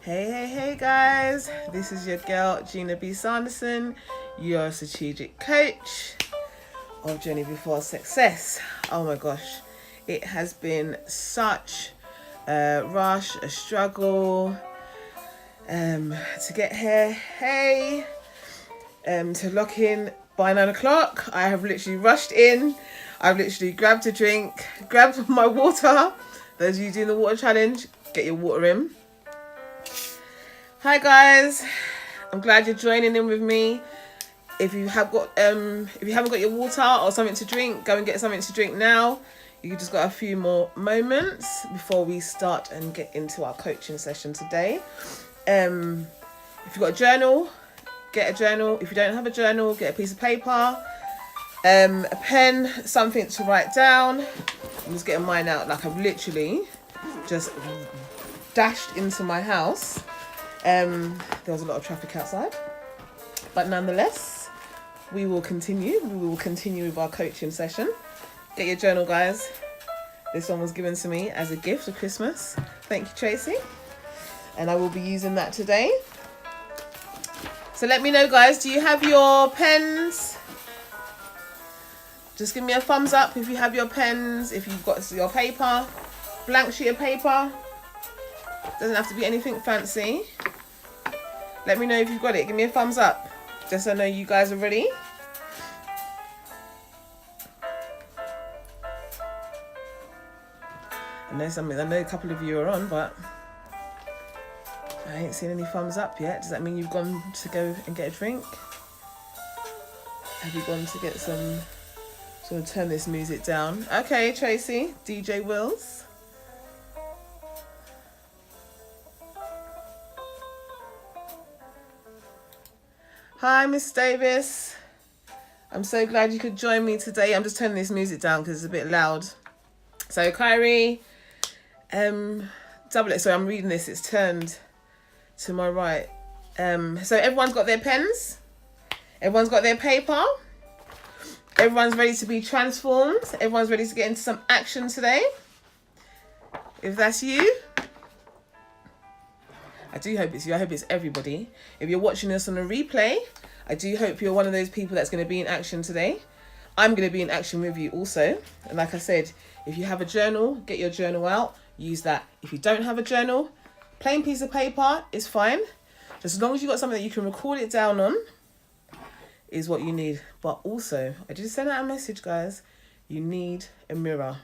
Hey guys, this is your girl Gina B. Sanderson, your strategic coach of Journey Before Success. Oh my gosh, it has been such a rush, a struggle to get here. To lock in by 9 o'clock. I have literally rushed in. I've literally grabbed a drink, grabbed my water. Those of you doing the water challenge, get your water in. Hi guys, I'm glad you're joining in with me. If you haven't got your water or something to drink, go and get something to drink now. You just got a few more moments before we start and get into our coaching session today. If you've got a journal, get a journal. If you don't have a journal, get a piece of paper, a pen, something to write down. I'm just getting mine out. Like I've literally just dashed into my house. There was a lot of traffic outside, but nonetheless, we will continue with our coaching session. Get your journal, guys. This one was given to me as a gift for Christmas. Thank you, Tracy. And I will be using that today. So let me know, guys, do you have your pens? Just give me a thumbs up if you have your pens, if you've got your paper, blank sheet of paper. Doesn't have to be anything fancy. Let me know if you've got it. Give me a thumbs up, just so I know you guys are ready. I know a couple of you are on, but I ain't seen any thumbs up yet. Does that mean you've gone to go and get a drink? Have you gone to get some? Just gonna turn this music down. Okay, Tracy, DJ Wills. Hi, Miss Davis. I'm so glad you could join me today. I'm just turning this music down because it's a bit loud. So, Kyrie, double it. So I'm reading this. It's turned to my right. So everyone's got their pens. Everyone's got their paper. Everyone's ready to be transformed. Everyone's ready to get into some action today. If that's you, I do hope it's you. I hope it's everybody. If you're watching this on a replay, I do hope you're one of those people that's going to be in action today. I'm going to be in action with you also. And like I said, if you have a journal, get your journal out. Use that. If you don't have a journal, plain piece of paper is fine. Just as long as you've got something that you can record it down on is what you need. But also, I just sent out a message, guys. You need a mirror.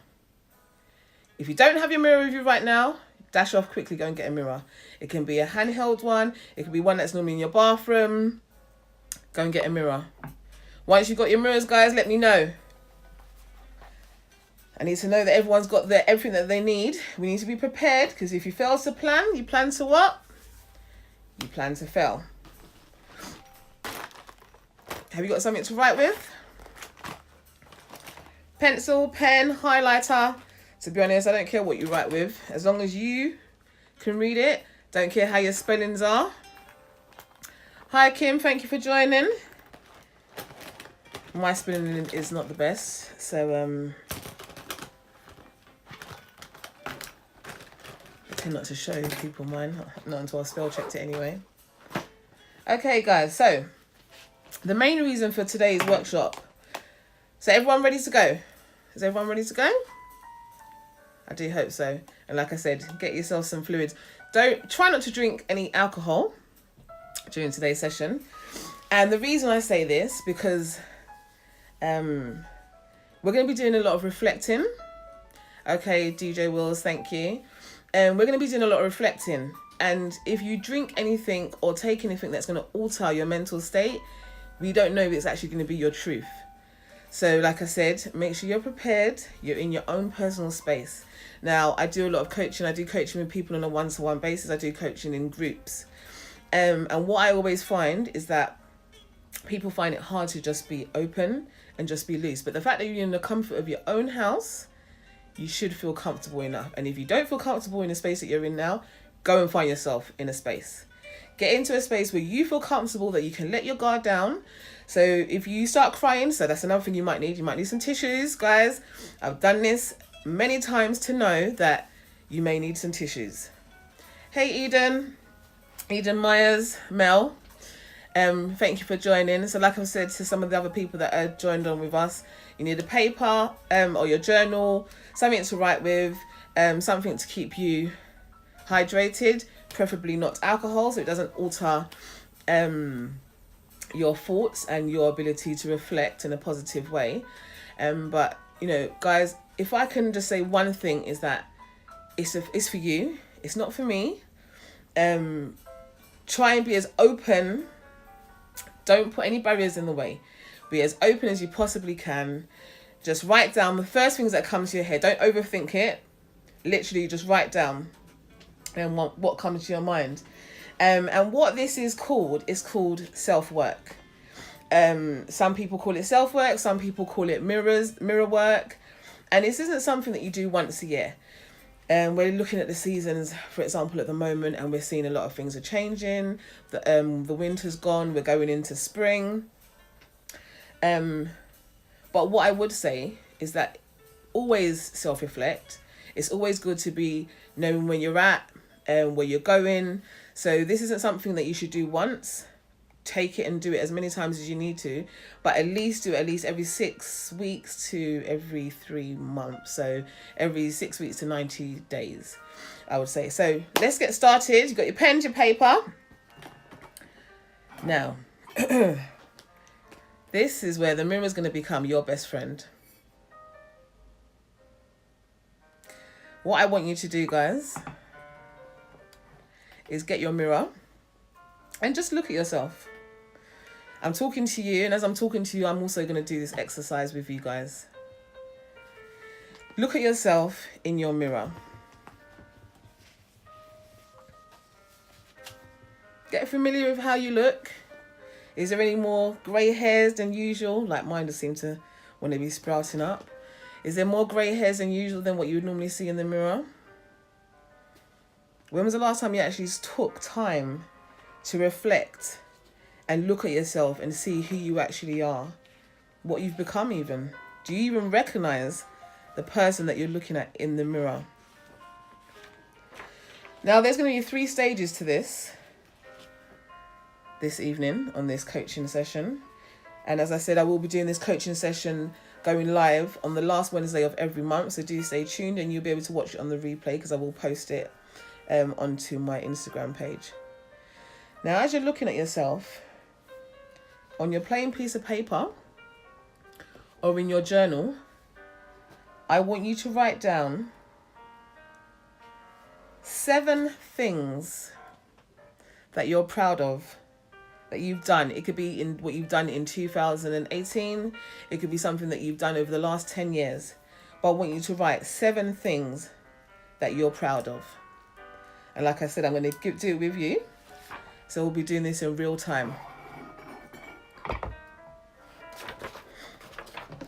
If you don't have your mirror with you right now, dash off quickly, go and get a mirror. It can be a handheld one. It can be one that's normally in your bathroom. Go and get a mirror. Once you've got your mirrors, guys, let me know. I need to know that everyone's got everything that they need. We need to be prepared, because if you fail to plan, you plan to what? You plan to fail. Have you got something to write with? Pencil, pen, highlighter. To be honest, I don't care what you write with. As long as you can read it. Don't care how your spellings are. Hi, Kim. Thank you for joining. My spelling is not the best. So, I tend not to show people mine. Not until I spell checked it anyway. Okay, guys. So, the main reason for today's workshop. So, everyone ready to go? Is everyone ready to go? I do hope so. And like I said, get yourself some fluids. Try not to drink any alcohol during today's session. And the reason I say this, because we're going to be doing a lot of reflecting. Okay, DJ Wills, thank you. And we're going to be doing a lot of reflecting. And if you drink anything or take anything that's going to alter your mental state, we don't know if it's actually going to be your truth. So like I said, make sure you're prepared. You're in your own personal space. Now, I do a lot of coaching. I do coaching with people on a one-to-one basis. I do coaching in groups. And what I always find is that people find it hard to just be open and just be loose. But the fact that you're in the comfort of your own house, you should feel comfortable enough. And if you don't feel comfortable in the space that you're in now, go and find yourself in a space. Get into a space where you feel comfortable, that you can let your guard down. So if you start crying, so that's another thing you might need. You might need some tissues, guys. I've done this many times to know that you may need some tissues. Hey, Eden. Eden Myers, Mel, thank you for joining. So like I've said to some of the other people that are joined on with us, you need a paper or your journal, something to write with, something to keep you hydrated, preferably not alcohol, so it doesn't alter your thoughts and your ability to reflect in a positive way. But you know, guys, if I can just say one thing, is that it's for you, it's not for me. Try and be as open. Don't put any barriers in the way. Be as open as you possibly can. Just write down the first things that come to your head. Don't overthink it. Literally just write down and what comes to your mind. And what this is called self-work. Some people call it self-work. Some people call it mirror work. And this isn't something that you do once a year. We're looking at the seasons, for example, at the moment, and we're seeing a lot of things are changing. The winter's gone, we're going into spring. But what I would say is that always self-reflect. It's always good to be knowing where you're at and where you're going. So this isn't something that you should do once. Take it and do it as many times as you need to, but at least do it at least every 6 weeks to every 3 months. So every 6 weeks to 90 days, I would say. So let's get started. You've got your pen, your paper. Now, this is where the mirror is going to become your best friend. What I want you to do, guys, is get your mirror and just look at yourself. I'm talking to you, and as I'm talking to you, I'm also going to do this exercise with you guys. Look at yourself in your mirror. Get familiar with how you look. Is there any more grey hairs than usual? Like mine just seem to want to be sprouting up. Is there more grey hairs than usual than what you would normally see in the mirror? When was the last time you actually took time to reflect and look at yourself and see who you actually are, what you've become even? Do you even recognize the person that you're looking at in the mirror? Now, there's going to be 3 stages to this evening on this coaching session. And as I said, I will be doing this coaching session going live on the last Wednesday of every month. So do stay tuned, and you'll be able to watch it on the replay because I will post it onto my Instagram page. Now, as you're looking at yourself, on your plain piece of paper or in your journal, I want you to write down 7 things that you're proud of, that you've done. It could be in what you've done in 2018. It could be something that you've done over the last 10 years. But I want you to write 7 things that you're proud of. And like I said, I'm going to do it with you. So we'll be doing this in real time.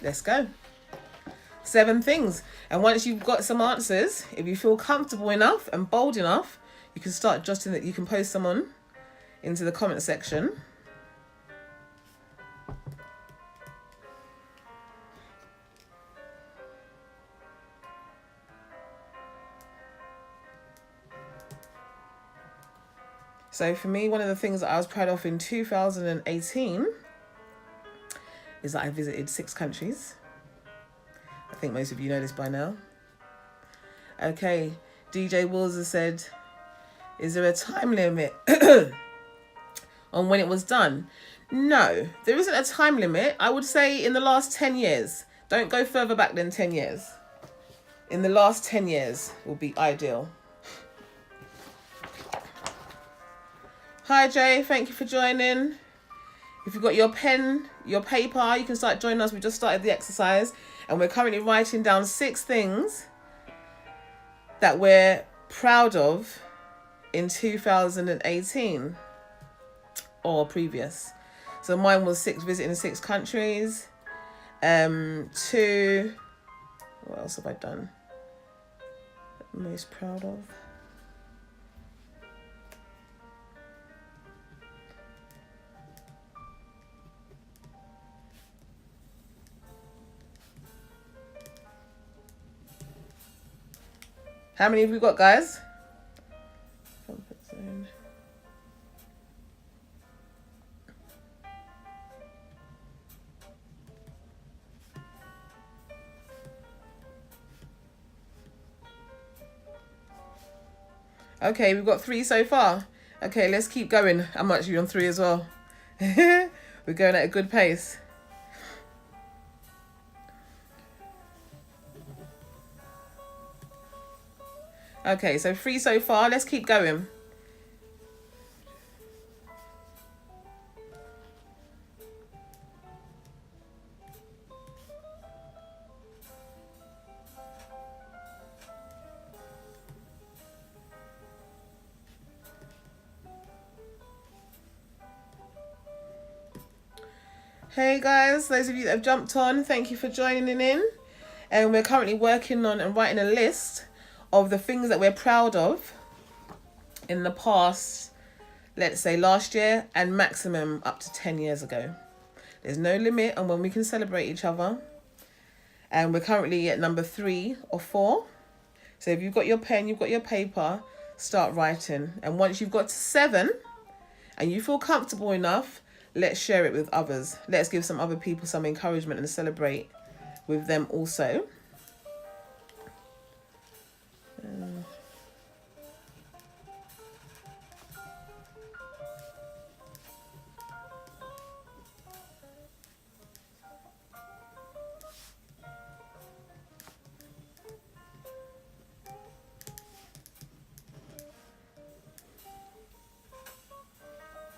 Let's go. 7 things. And once you've got some answers, if you feel comfortable enough and bold enough, you can start jotting that. You can post them on into the comment section. So for me, one of the things that I was proud of in 2018 is that I visited 6 countries. I think most of you know this by now. Okay, DJ Wills has said, is there a time limit on when it was done? No, there isn't a time limit. I would say in the last 10 years. Don't go further back than 10 years. In the last 10 years will be ideal. Hi Jay, thank you for joining. If you've got your pen, your paper, you can start joining us. We just started the exercise and we're currently writing down 6 things that we're proud of in 2018 or previous. So mine was 6, visiting 6 countries. 2, what else have I done? Most proud of. How many have we got, guys? Comfort zone. Okay, we've got 3 so far. Okay, let's keep going. I'm actually on 3 as well. We're going at a good pace. Okay, so 3 so far. Let's keep going. Hey guys, those of you that have jumped on, thank you for joining in. And we're currently working on and writing a list of the things that we're proud of in the past, let's say last year, and maximum up to 10 years ago. There's no limit on when we can celebrate each other. And we're currently at number 3 or 4. So if you've got your pen, you've got your paper, start writing. And once you've got to 7 and you feel comfortable enough, let's share it with others. Let's give some other people some encouragement and celebrate with them also.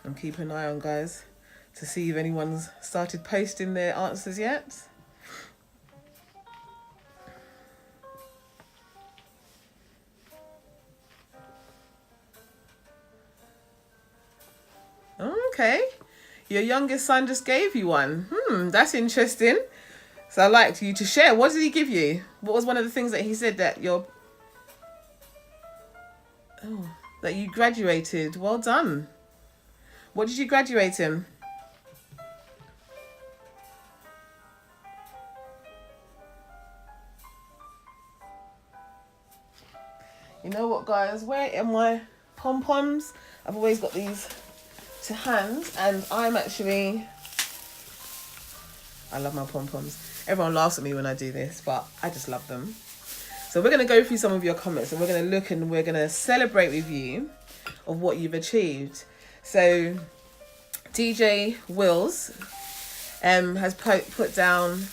I'm keeping an eye on guys to see if anyone's started posting their answers yet. Okay, your youngest son just gave you one. That's interesting. So I'd like you to share. What did he give you? What was one of the things that he said that that you graduated? Well done. What did you graduate in? You know what, guys? Where are my pom-poms? I've always got these to hand, and I love my pom-poms. Everyone laughs at me when I do this, but I just love them. So we're going to go through some of your comments, and we're going to look and we're going to celebrate with you of what you've achieved. So DJ Wills has put down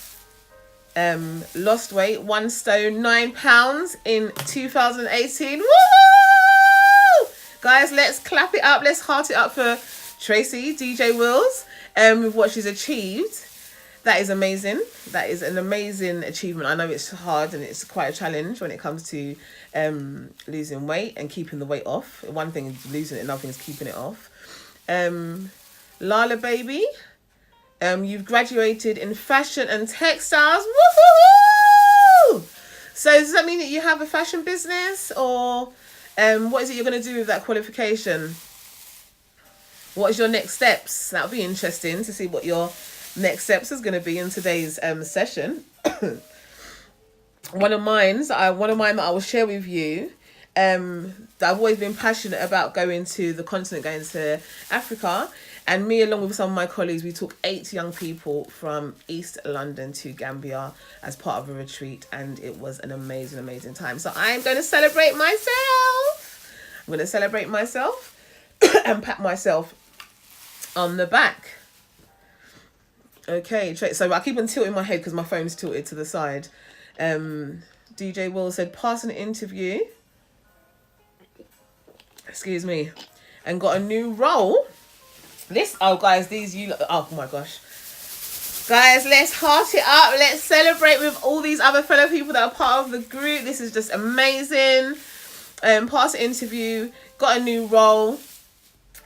lost weight 1 stone 9 pounds in 2018. Woo! Guys, let's clap it up, let's heart it up for Tracy DJ Wills with what she's achieved. That is amazing. That is an amazing achievement. I know it's hard and it's quite a challenge when it comes to losing weight and keeping the weight off. One thing is losing it, another thing is keeping it off. Lala baby, you've graduated in fashion and textiles. Woo-hoo-hoo! So does that mean that you have a fashion business, or what is it you're going to do with that qualification? What is your next steps? That'll be interesting to see what your next steps is going to be in today's session. One of mine that I will share with you, that I've always been passionate about going to the continent, going to Africa. And me, along with some of my colleagues, we took 8 young people from East London to Gambia as part of a retreat. And it was an amazing, amazing time. So I'm going to celebrate myself. I'm going to celebrate myself and pat myself on the back. Okay, so I keep on tilting my head because my phone's tilted to the side. DJ Will said, passing an interview. Excuse me. And got a new role. Guys, oh my gosh. Guys, let's heart it up. Let's celebrate with all these other fellow people that are part of the group. This is just amazing. Past interview, got a new role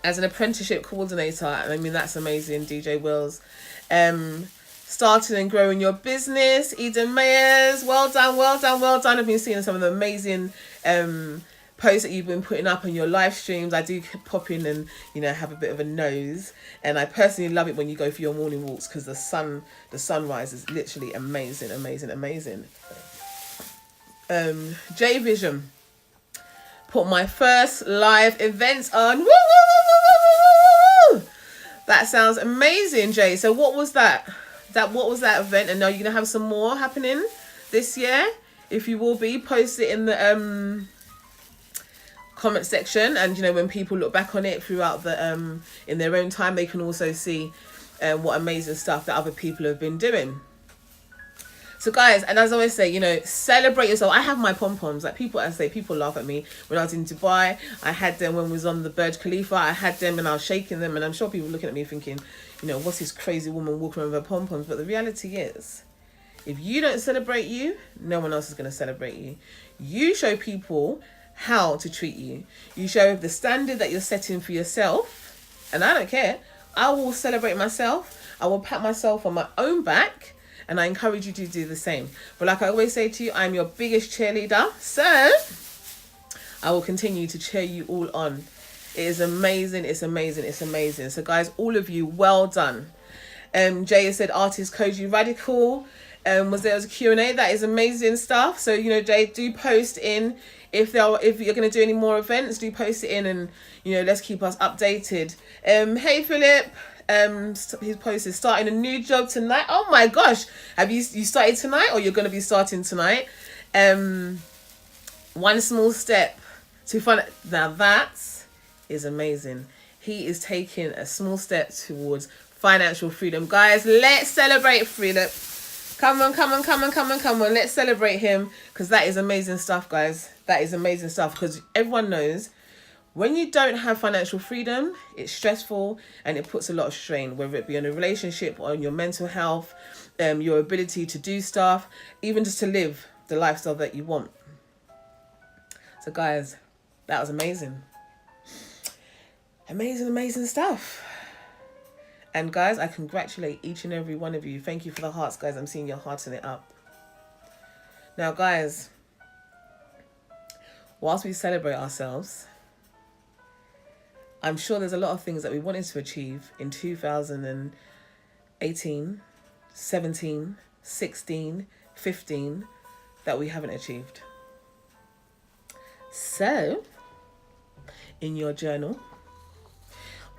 as an apprenticeship coordinator. I mean, that's amazing, DJ Wills. Starting and growing your business. Eden Mayers, well done, well done, well done. I've been seeing some of the amazing posts that you've been putting up on your live streams. I do pop in and, have a bit of a nose. And I personally love it when you go for your morning walks because the sunrise is literally amazing, amazing, amazing. J Vision put my first live event on. Woo, woo, woo, woo, woo, woo. That sounds amazing, Jay. So what was that? What was that event? And are you gonna have some more happening this year? If you will be, post it in the comment section, and when people look back on it throughout the in their own time, they can also see what amazing stuff that other people have been doing. So guys, and as I always say, celebrate yourself. I have my pom-poms. Like people laugh at me. When I was in Dubai, I had them. When we was on the Burj Khalifa, I had them and I was shaking them. And I'm sure people looking at me thinking, what's this crazy woman walking around with her pom-poms? But the reality is, if you don't celebrate you, no one else is going to celebrate you. You show people how to treat you. You show the standard that you're setting for yourself. And I don't care. I will celebrate myself. I will pat myself on my own back. And I encourage you to do the same. But like I always say to you, I'm your biggest cheerleader. So I will continue to cheer you all on. It is amazing. It's amazing. It's amazing. So guys, all of you, well done. Jay has said, artist Koji Radical. Was a Q&A. That is amazing stuff. So, Jay, do post in. If you're going to do any more events, do post it in, and, let's keep us updated. Hey, Philip. His post is starting a new job tonight. Oh my gosh. Have you started tonight, or you're going to be starting tonight? One small step to find. Now that is amazing. He is taking a small step towards financial freedom. Guys, let's celebrate Philip. Come on. Let's celebrate him, because that is amazing stuff, guys. That is amazing stuff, because everyone knows when you don't have financial freedom, it's stressful and it puts a lot of strain, whether it be on a relationship or on your mental health, your ability to do stuff, even just to live the lifestyle that you want. So guys, that was amazing. Amazing stuff. And guys, I congratulate each and every one of you. Thank you for the hearts, guys. I'm seeing your hearts in it up. Now, guys, whilst we celebrate ourselves, I'm sure there's a lot of things that we wanted to achieve in 2018, 17, 16, 15 that we haven't achieved. So, in your journal,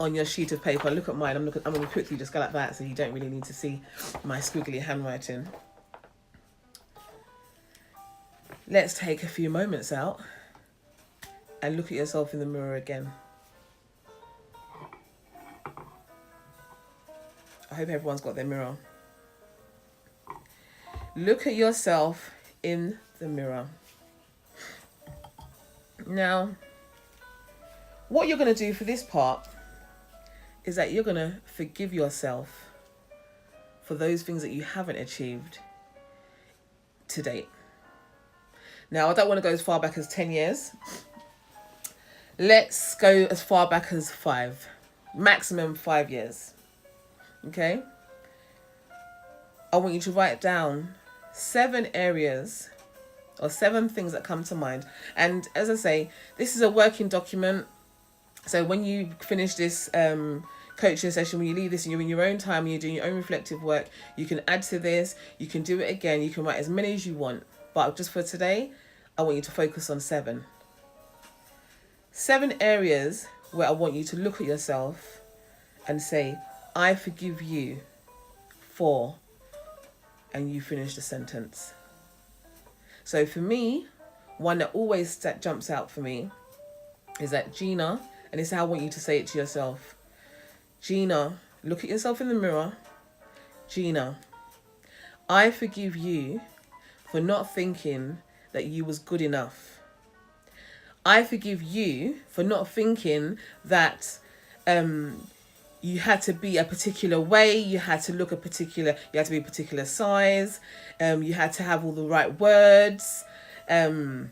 on your sheet of paper, look at mine. I'm going to quickly just go like that, so you don't really need to see my squiggly handwriting. Let's take a few moments out and look at yourself in the mirror again. I hope everyone's got their mirror. Look at yourself in the mirror. Now, what you're going to do for this part is that you're going to forgive yourself for those things that you haven't achieved to date. Now, I don't want to go as far back as 10 years. Let's go as far back as 5. Maximum 5 years. Okay? I want you to write down 7 areas or 7 things that come to mind. And as I say, this is a working document. So when you finish this coaching session, when you leave this and you're in your own time and you're doing your own reflective work, you can add to this, you can do it again, you can write as many as you want. But just for today, I want you to focus on 7. 7 areas where I want you to look at yourself and say, I forgive you for, and you finish the sentence. So for me, one that always jumps out for me is that Gina, and this is how I want you to say it to yourself. Gina, look at yourself in the mirror. Gina, I forgive you for not thinking that you was good enough. I forgive you for not thinking that you had to be a particular way, you had to look you had to be a particular size, you had to have all the right words, your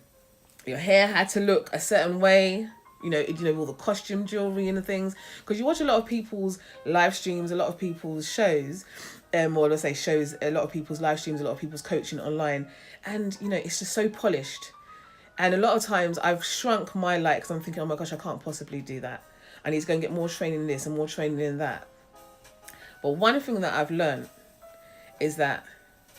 hair had to look a certain way, all the costume jewelry and the things. Because you watch a lot of people's live streams, a lot of people's shows, or let's say shows, a lot of people's live streams, a lot of people's coaching online, and it's just so polished. And a lot of times I've shrunk my light because I'm thinking, oh my gosh, I can't possibly do that. I need to go and get more training in this and more training in that. But one thing that I've learned is that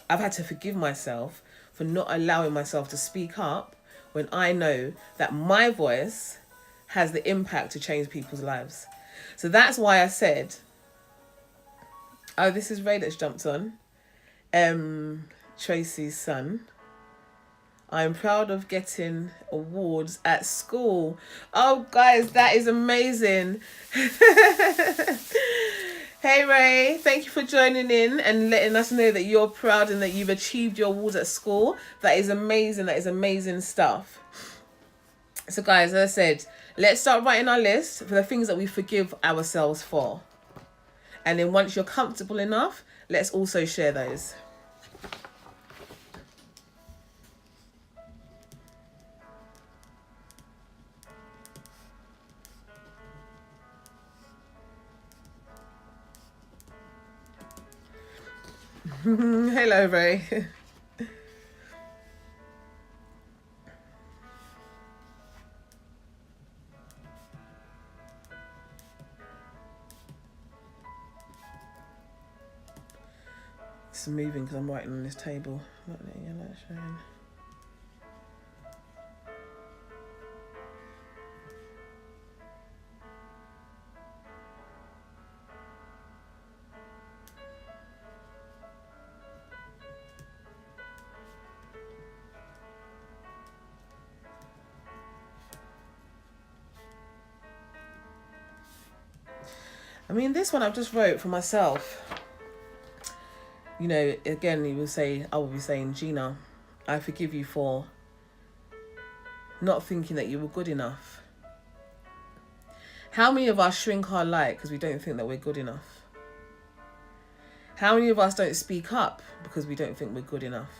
I've had to forgive myself for not allowing myself to speak up when I know that my voice has the impact to change people's lives. So that's why I said, oh, this is Ray that's jumped on. Tracy's son. I'm proud of getting awards at school. Oh, guys, that is amazing. Hey, Ray, thank you for joining in and letting us know that you're proud and that you've achieved your awards at school. That is amazing. That is amazing stuff. So, guys, as I said, let's start writing our list for the things that we forgive ourselves for. And then once you're comfortable enough, let's also share those. Hello, Ray. It's moving because I'm writing on this table. Not letting your light shine. I mean, this one I've just wrote for myself. You know, again, I will be saying, Gina, I forgive you for not thinking that you were good enough. How many of us shrink our light because we don't think that we're good enough? How many of us don't speak up because we don't think we're good enough?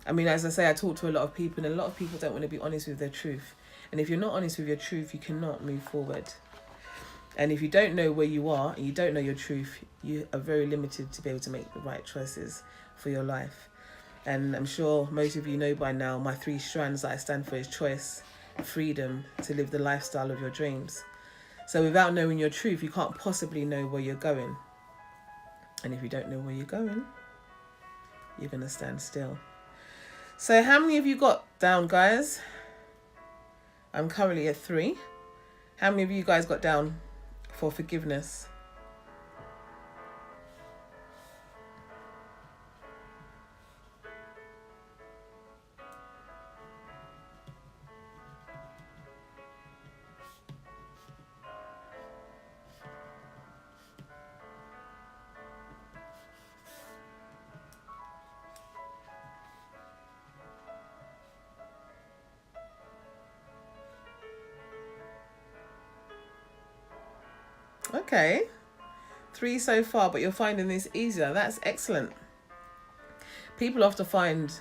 I mean, as I say, I talk to a lot of people, and a lot of people don't want to be honest with their truth. And if you're not honest with your truth, you cannot move forward. And if you don't know where you are and you don't know your truth, you are very limited to be able to make the right choices for your life. And I'm sure most of you know by now, my 3 strands that I stand for is choice, freedom to live the lifestyle of your dreams. So without knowing your truth, you can't possibly know where you're going. And if you don't know where you're going, you're going to stand still. So how many of you got down, guys? I'm currently at 3. How many of you guys got down for forgiveness? Okay, 3 so far, but you're finding this easier. That's excellent. People often find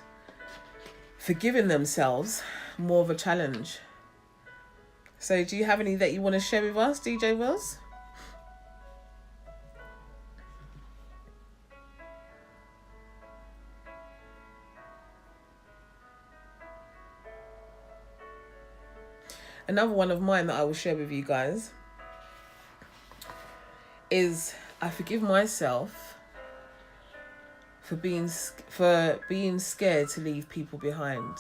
forgiving themselves more of a challenge. So do you have any that you want to share with us, DJ Wills? Another one of mine that I will share with you guys is I forgive myself for being scared to leave people behind.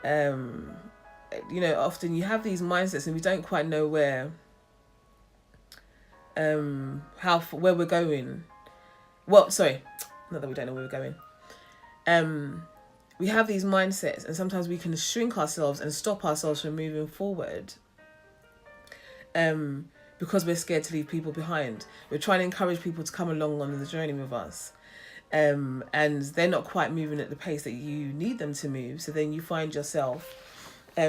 You know, often you have these mindsets and we don't quite know where we're going. Well, sorry, not that we don't know where we're going. We have these mindsets, and sometimes we can shrink ourselves and stop ourselves from moving forward. Because we're scared to leave people behind. We're trying to encourage people to come along on the journey with us. And they're not quite moving at the pace that you need them to move. So then you find yourself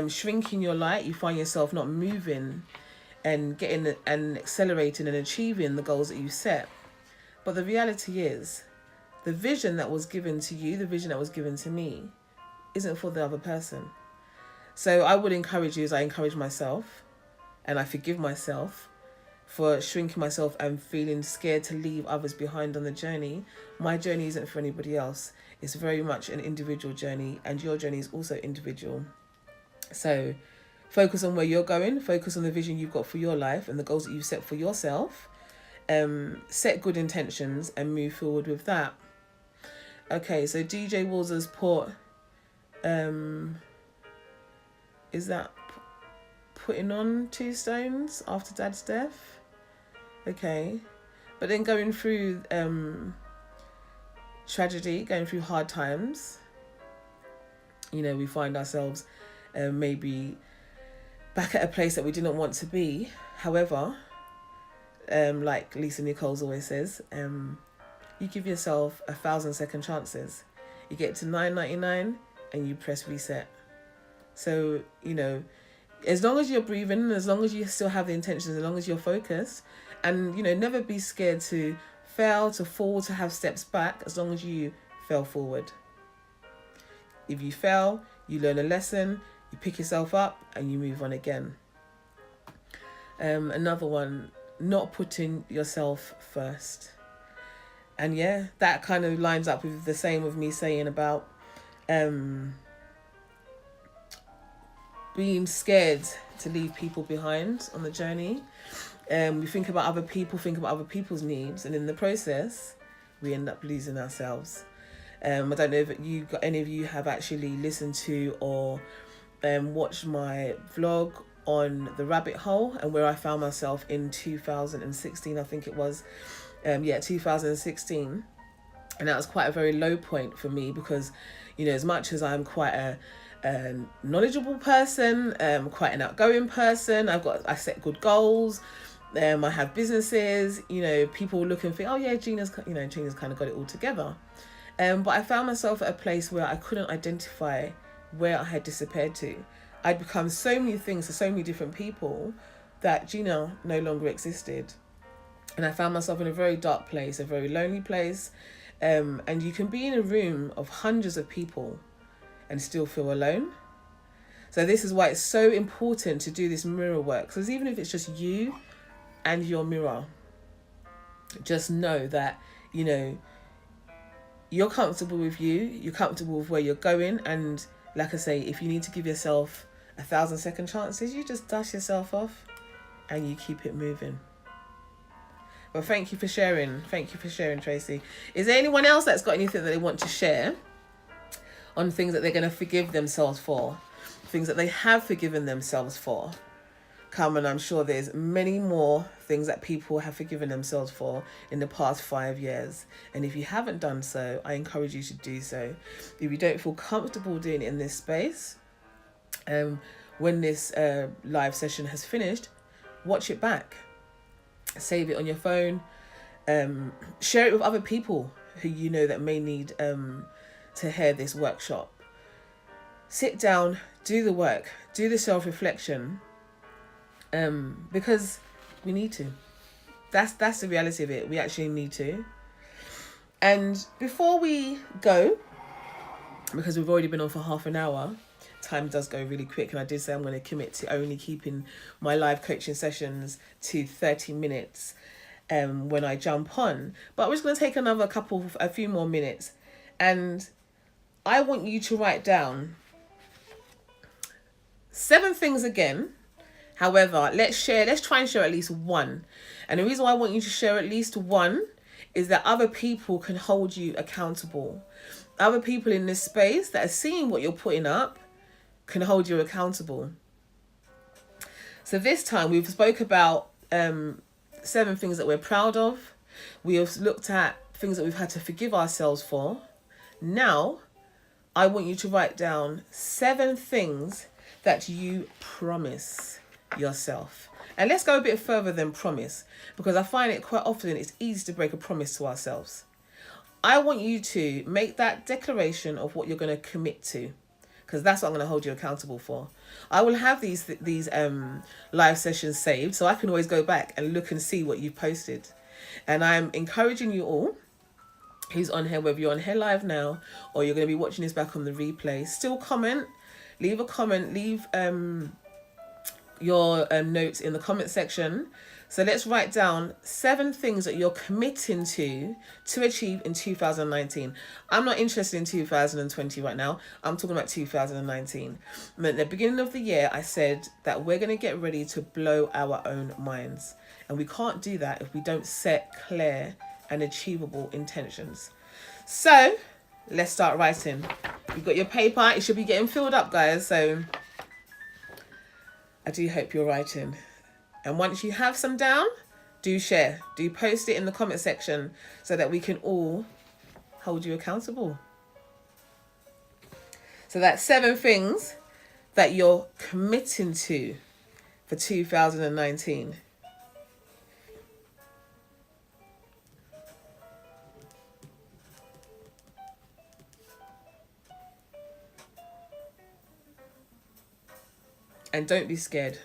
shrinking your light. You find yourself not moving and getting and accelerating and achieving the goals that you set. But the reality is, the vision that was given to you, the vision that was given to me, isn't for the other person. So I would encourage you, as I encourage myself, and I forgive myself for shrinking myself and feeling scared to leave others behind on the journey. My journey isn't for anybody else. It's very much an individual journey, and your journey is also individual. So focus on where you're going, focus on the vision you've got for your life and the goals that you've set for yourself. Set good intentions and move forward with that. Okay, so DJ Walls has put, is that putting on 2 stones after Dad's death? Okay, but then going through tragedy, going through hard times, we find ourselves maybe back at a place that we didn't want to be. However, like Lisa Nichols always says, you give yourself 1,000 second chances. You get to 999 and you press reset. So, as long as you're breathing, as long as you still have the intentions, as long as you're focused, and, never be scared to fail, to fall, to have steps back, as long as you fail forward. If you fail, you learn a lesson, you pick yourself up and you move on again. Another one, not putting yourself first. And yeah, that kind of lines up with the same of me saying about being scared to leave people behind on the journey. We think about other people, think about other people's needs, and in the process, we end up losing ourselves. I don't know if any of you have actually listened to or watched my vlog on the rabbit hole and where I found myself in 2016, I think it was. 2016. And that was quite a very low point for me because, as much as I'm quite a knowledgeable person, quite an outgoing person, I set good goals, I have businesses, people look and think, oh yeah, Gina's kind of got it all together. But I found myself at a place where I couldn't identify where I had disappeared to. I'd become so many things to so many different people that Gina no longer existed. And I found myself in a very dark place, a very lonely place. And you can be in a room of hundreds of people and still feel alone. So this is why it's so important to do this mirror work. Because even if it's just you and your mirror, just know that, you're comfortable with you're comfortable with where you're going. And like I say, if you need to give yourself 1,000 second chances, you just dust yourself off and you keep it moving. Well, thank you for sharing. Thank you for sharing, Tracy. Is there anyone else that's got anything that they want to share on things that they're going to forgive themselves for? Things that they have forgiven themselves for? Come on, I'm sure there's many more things that people have forgiven themselves for in the past 5 years. And if you haven't done so, I encourage you to do so. If you don't feel comfortable doing it in this space, when this live session has finished, watch it back. Save it on your phone, share it with other people who that may need to hear this workshop. Sit down, do the work, do the self-reflection, because we need to. That's the reality of it. We actually need to. And before we go, because we've already been on for half an hour, time does go really quick, and I did say I'm going to commit to only keeping my live coaching sessions to 30 minutes when I jump on. But we're just going to take a few more minutes, and I want you to write down 7 things again. However, let's try and share at least one. And the reason why I want you to share at least one is that other people can hold you accountable. Other people in this space that are seeing what you're putting up can hold you accountable. So this time we've spoke about 7 things that we're proud of. We have looked at things that we've had to forgive ourselves for. Now, I want you to write down 7 things that you promise yourself. And let's go a bit further than promise, because I find it quite often it's easy to break a promise to ourselves. I want you to make that declaration of what you're going to commit to, because that's what I'm going to hold you accountable for. I will have these live sessions saved, so I can always go back and look and see what you've posted. And I'm encouraging you all who's on here, whether you're on here live now or you're going to be watching this back on the replay, still comment, leave a comment, leave your notes in the comment section. So let's write down 7 things that you're committing to achieve in 2019. I'm not interested in 2020 right now. I'm talking about 2019. At the beginning of the year, I said that we're going to get ready to blow our own minds. And we can't do that if we don't set clear and achievable intentions. So let's start writing. You've got your paper. It should be getting filled up, guys. So I do hope you're writing. And once you have some down, do share. Do post it in the comment section so that we can all hold you accountable. So that's 7 things that you're committing to for 2019. And don't be scared.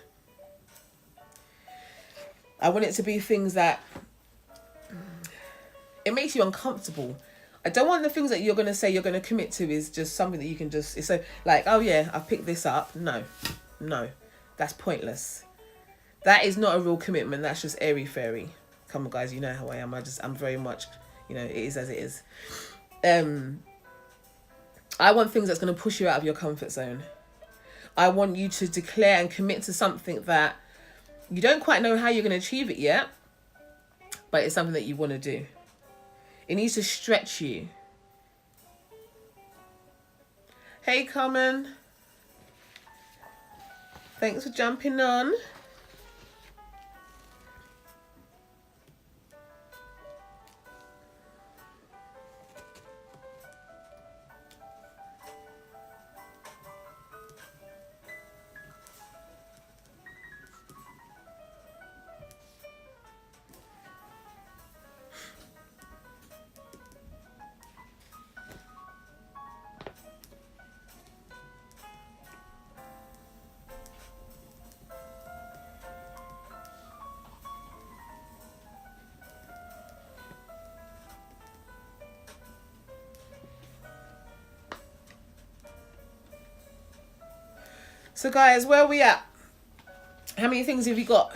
I want it to be things that it makes you uncomfortable. I don't want the things that you're going to say you're going to commit to is just something that you can just, it's so like, oh yeah, I've picked this up. No, that's pointless. That is not a real commitment. That's just airy fairy. Come on guys, you know how I am. I'm very much, it is as it is. I want things that's going to push you out of your comfort zone. I want you to declare and commit to something that you don't quite know how you're going to achieve it yet, but it's something that you want to do. It needs to stretch you. Hey, Carmen. Thanks for jumping on. So guys, where are we at? How many things have you got?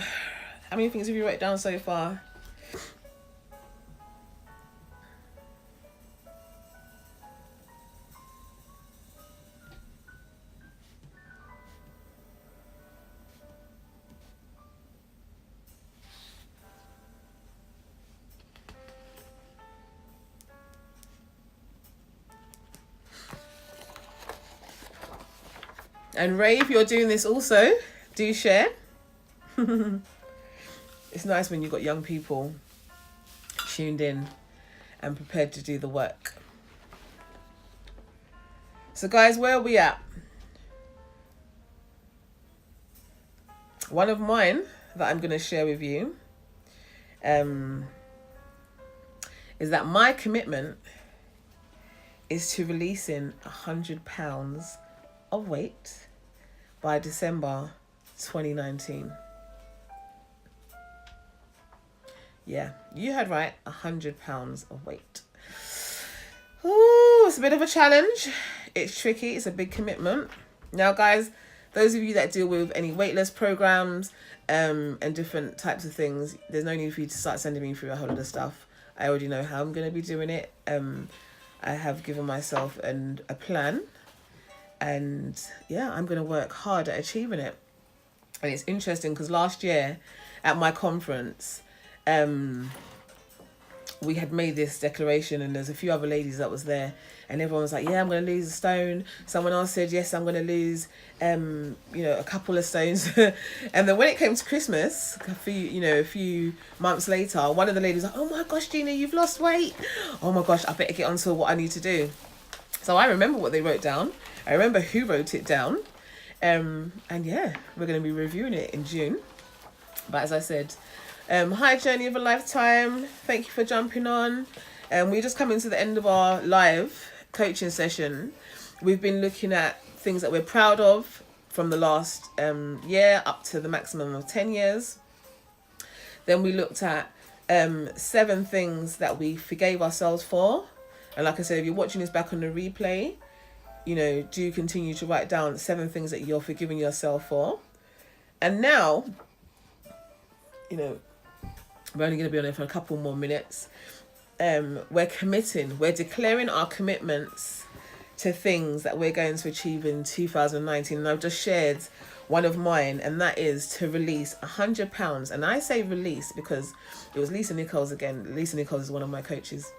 How many things have you written down so far? And Ray, if you're doing this also, do share. It's nice when you've got young people tuned in and prepared to do the work. So guys, where are we at? One of mine that I'm going to share with you is that my commitment is to releasing 100 pounds of weight by December 2019. Yeah, you heard right, 100 pounds of weight. Ooh, it's a bit of a challenge. It's tricky. It's a big commitment. Now, guys, those of you that deal with any weight loss programs and different types of things, there's no need for you to start sending me through a whole lot of stuff. I already know how I'm going to be doing it. I have given myself a plan. And yeah, I'm going to work hard at achieving it. And it's interesting because last year at my conference, we had made this declaration and there's a few other ladies that was there and everyone was like, yeah, I'm going to lose a stone. Someone else said, yes, I'm going to lose, a couple of stones. And then when it came to Christmas, a few months later, one of the ladies was like, oh my gosh, Gina, you've lost weight. Oh my gosh, I better get on to what I need to do. So I remember what they wrote down. I remember who wrote it down. And yeah, we're going to be reviewing it in June. But as I said, hi, Journey of a Lifetime. Thank you for jumping on. We're just coming to the end of our live coaching session. We've been looking at things that we're proud of from the last year up to the maximum of 10 years. Then we looked at 7 things that we forgave ourselves for. And like I said, if you're watching this back on the replay, do continue to write down 7 things that you're forgiving yourself for. And now, we're only going to be on there for a couple more minutes. We're declaring our commitments to things that we're going to achieve in 2019. And I've just shared one of mine, and that is to release 100 pounds. And I say release because it was Lisa Nichols again. Lisa Nichols is one of my coaches.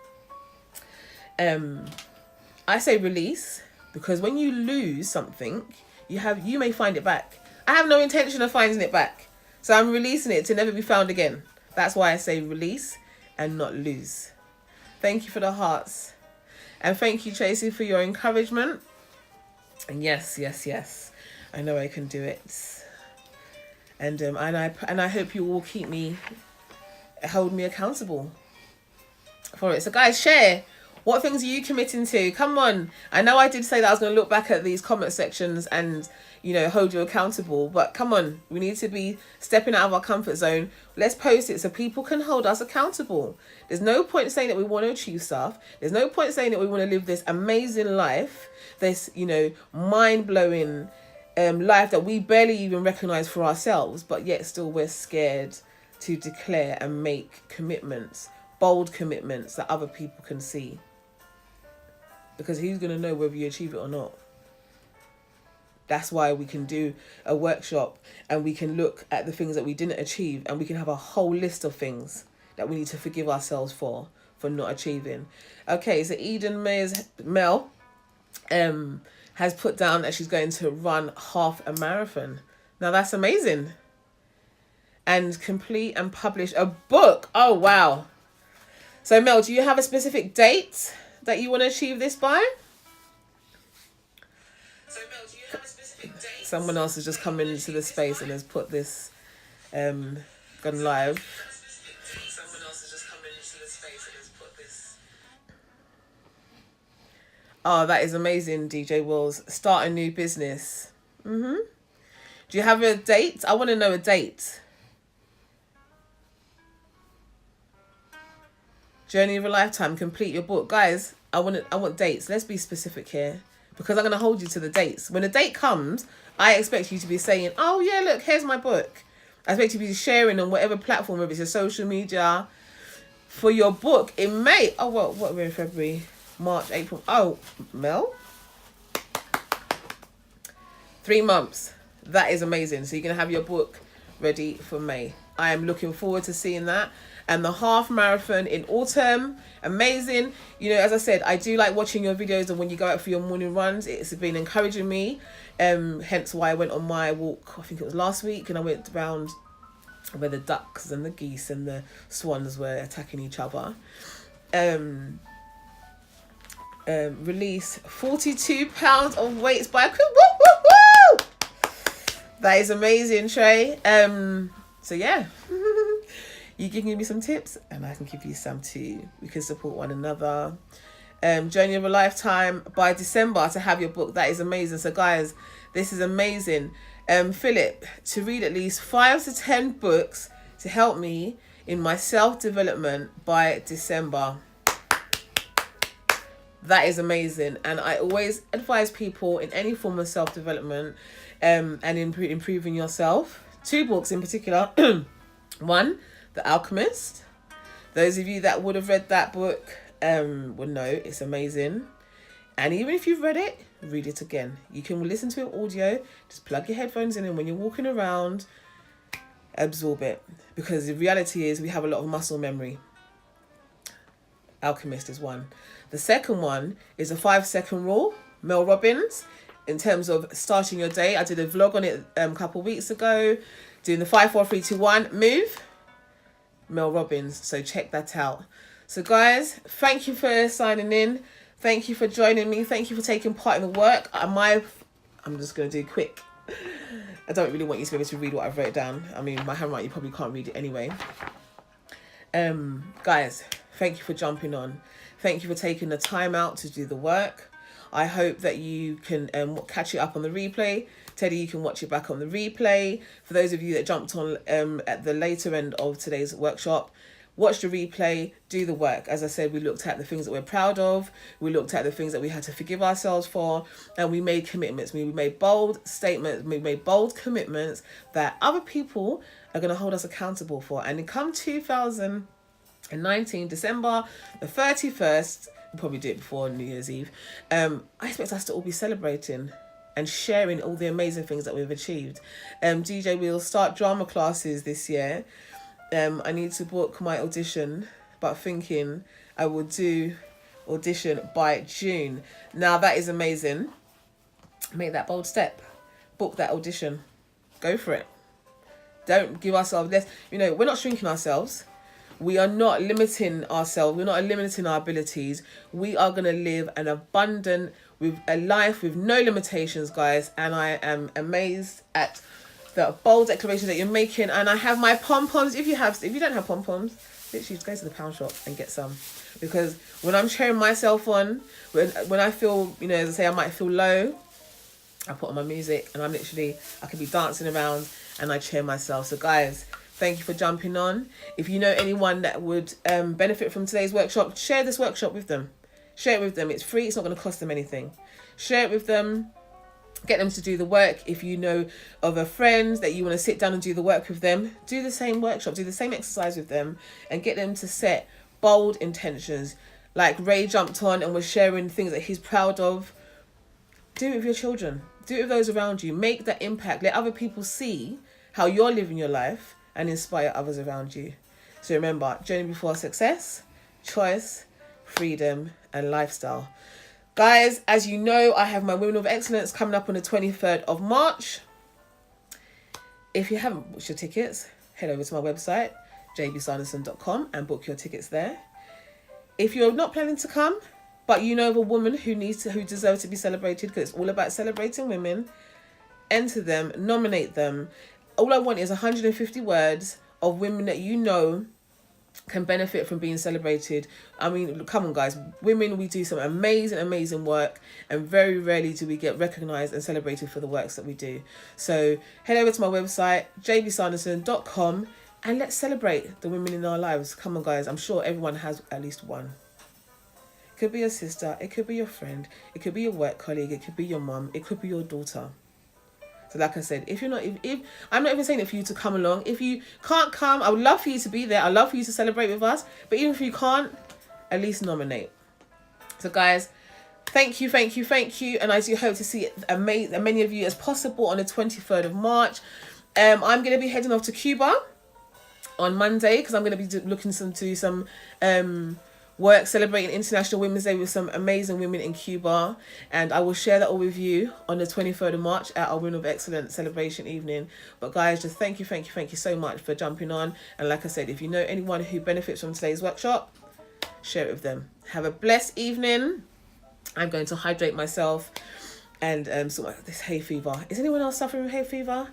I say release because when you lose something, you may find it back. I have no intention of finding it back. So I'm releasing it to never be found again. That's why I say release and not lose. Thank you for the hearts. And thank you, Tracy, for your encouragement. And yes, I know I can do it. And I hope you all hold me accountable for it. So guys, share. What things are you committing to? Come on. I know I did say that I was going to look back at these comment sections and, hold you accountable. But come on, we need to be stepping out of our comfort zone. Let's post it so people can hold us accountable. There's no point saying that we want to achieve stuff. There's no point saying that we want to live this amazing life, this, mind-blowing life that we barely even recognize for ourselves. But yet still we're scared to declare and make commitments, bold commitments that other people can see. Because who's going to know whether you achieve it or not? That's why we can do a workshop and we can look at the things that we didn't achieve, and we can have a whole list of things that we need to forgive ourselves for not achieving. Okay, so Eden Mel has put down that she's going to run half a marathon. Now that's amazing. And complete and publish a book. Oh, wow. So Mel, do you have a specific date that you want to achieve this by? So Mel, do you have a specific date? Someone else has just come into the space and has put this gone live. Someone else has just come into the space and has put this. Oh, that is amazing, DJ Wills. Start a new business. Do you have a date? I want to know a date. Journey of a lifetime, complete your book. Guys, I want dates. Let's be specific here, because I'm going to hold you to the dates. When a date comes, I expect you to be saying, oh yeah, look, here's my book. I expect you to be sharing on whatever platform, whether it's your social media, for your book in May. Oh, well, what we're in February, March, April. Oh, Mel? 3 months. That is amazing. So you're going to have your book ready for May. I am looking forward to seeing that. And the half marathon in autumn, amazing. As I said, I do like watching your videos, and when you go out for your morning runs, it's been encouraging me. Hence why I went on my walk, I think it was last week, and I went around where the ducks and the geese and the swans were attacking each other. Release 42 pounds of weights by woo, woo, woo! That is amazing, Trey. So yeah. You can give me some tips and I can give you some too. We can support one another. Journey of a lifetime by December to have your book. That is amazing. So guys, this is amazing. Philip, to read at least 5 to 10 books to help me in my self-development by December. That is amazing. And I always advise people in any form of self-development and improving yourself. 2 books in particular. One, The Alchemist. Those of you that would have read that book would know it's amazing. And even if you've read it, read it again. You can listen to it audio. Just plug your headphones in, and when you're walking around, absorb it. Because the reality is we have a lot of muscle memory. Alchemist is one. The second one is a 5-second rule, Mel Robbins, in terms of starting your day. I did a vlog on it a couple of weeks ago, doing the 5, 4, 3, 2, 1 move. Mel Robbins, so check that out. So guys, thank you for signing in. Thank you for joining me. Thank you for taking part in the work. I'm just going to do quick. I don't really want you to be able to read what I've wrote down. I mean, my handwriting, you probably can't read it anyway. Guys, thank you for jumping on. Thank you for taking the time out to do the work. I hope that you can catch it up on the replay. Teddy, you can watch it back on the replay. For those of you that jumped on at the later end of today's workshop, watch the replay, do the work. As I said, we looked at the things that we're proud of. We looked at the things that we had to forgive ourselves for. And we made commitments. We made bold statements. We made bold commitments that other people are going to hold us accountable for. And in come 2019, December the 31st, we'll probably do it before New Year's Eve. I expect us to all be celebrating and sharing all the amazing things that we've achieved. DJ, we'll start drama classes this year. I need to book my audition, but thinking I will do audition by June. Now that is amazing. Make that bold step. Book that audition. Go for it. Don't give ourselves less. We're not shrinking ourselves. We are not limiting ourselves. We're not limiting our abilities. We are going to live an abundant, with a life with no limitations, guys. And I am amazed at the bold declaration that you're making. And I have my pom-poms. If you don't have pom-poms, literally just go to the pound shop and get some. Because when I'm cheering myself on, when I feel, you know, as I say, I might feel low, I put on my music and I could be dancing around and I cheer myself. So guys, thank you for jumping on. If you know anyone that would benefit from today's workshop, share this workshop with them. Share it with them. It's free. It's not going to cost them anything. Share it with them. Get them to do the work. If you know of a friend that you want to sit down and do the work with them, do the same workshop, do the same exercise with them, and get them to set bold intentions. Like Ray jumped on and was sharing things that he's proud of. Do it with your children. Do it with those around you. Make that impact. Let other people see how you're living your life and inspire others around you. So remember, journey before success, choice, freedom, and lifestyle. Guys, as you know, I have my Women of Excellence coming up on the 23rd of March. If you haven't booked your tickets, head over to my website, jbsanderson.com, and book your tickets there. If you're not planning to come, but you know of a woman who deserves to be celebrated, because it's all about celebrating women, enter them, nominate them. All I want is 150 words of women that you know can benefit from being celebrated. I mean, come on guys, women, we do some amazing work, and very rarely do we get recognised and celebrated for the works that we do. So head over to my website, jbsanderson.com, and let's celebrate the women in our lives. Come on guys, I'm sure everyone has at least one. It could be your sister, it could be your friend, it could be your work colleague, it could be your mum, it could be your daughter. So like I said, if I'm not even saying it for you to come along. If you can't come, I would love for you to be there. I'd love for you to celebrate with us. But even if you can't, at least nominate. So guys, thank you. And I do hope to see as many of you as possible on the 23rd of March. I'm going to be heading off to Cuba on Monday, because I'm going to be looking to do some work celebrating International Women's Day with some amazing women in Cuba, and I will share that all with you on the 23rd of March at our Women of Excellence celebration evening. But guys, just thank you so much for jumping on. And like I said, if you know anyone who benefits from today's workshop, share it with them. Have a blessed evening. I'm going to hydrate myself and sort of this hay fever. Is anyone else suffering from hay fever?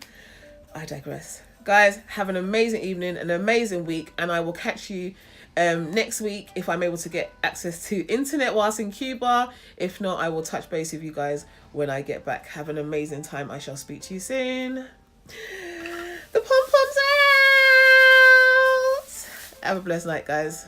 I digress. Guys, have an amazing evening, an amazing week, and I will catch you next week if I'm able to get access to internet whilst in Cuba. If not, I will touch base with you guys when I get back. Have an amazing time. I shall speak to you soon. The pom-poms out. Have a blessed night, guys.